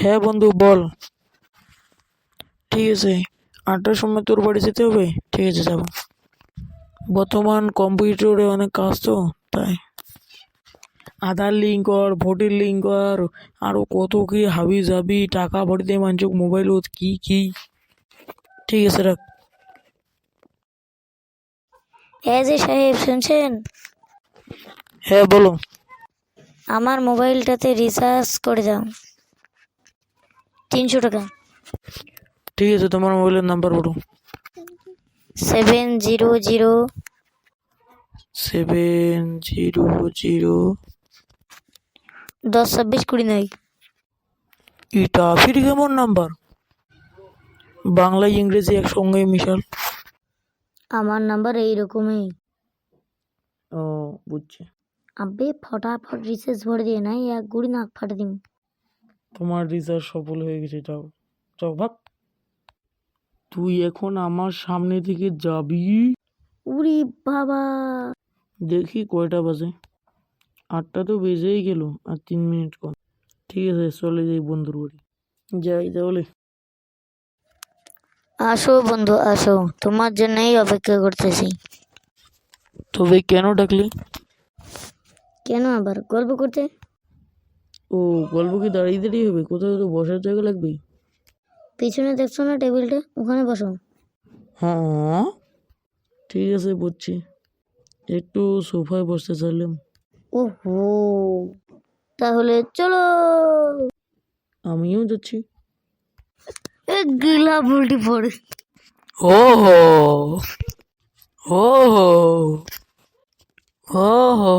হ্যাঁ বন্ধু বল। ঠিক আছে, 8টার সময় তোর বাড়ি যেতে হবে। ঠিক আছে, যাবো। বর্তমান কম্পিউটারে অনেক কাজ তো, তাই। আধার লিঙ্ক কর, ভোটের লিঙ্ক কর, আরো কত কি হাবি যাবি, টাকা ভরতে মানচুক মোবাইল কি কি। ঠিক আছে, রাখ। এই যে সাহেব, শুনছেন? হ্যাঁ বলো। আমার মোবাইলটাতে রিচার্জ করে দাও, 300 টাকা। ঠিক আছে, তোমার মোবাইলের নাম্বার বলো। 700 700। 10 26 29। এটা ফির কেমন নাম্বার? বাংলা ইংরেজি একসঙ্গে মিশাল। আমার নাম্বার এইরকমই। ও, বুঝছি। আবে ফটাফট রিচার্জ ভরে দিয়ে নাই, এক গুড়ি নাক ফাটে দিম। তোমার রিচার্জ সফল হয়ে গেছে, যাও। যাও ভাগ। তুই এখন আমার সামনে থেকে যাবি। উরি বাবা! দেখি কয়টা বাজে। 8টা তো বেজেই গেল, আর 3 মিনিট কম। ঠিক আছে, চলে যাই বন্ধুর বাড়ি। যাই তাহলে। আসো বন্ধু আসো, তোমার জন্যই অপেক্ষা করতেছি। তবে কেন ডাকলি? কেন আবার গল্প করতে? ও, গল্প কি দাঁড়িয়ে দাঁড়িয়ে হবে? কোথাও তো বসার জায়গা লাগবে। পিছনে দেখছো না টেবিলটা, ওখানে বসো। হ্যাঁ, ঠিক আছে, বুঝছি। একটু সোফায় বসতে চাইলাম। ওহো, তাহলে চলো। আমিও যাচ্ছি। গিলা উল্টি পড়ে। ও হো, ও হো, ও হো।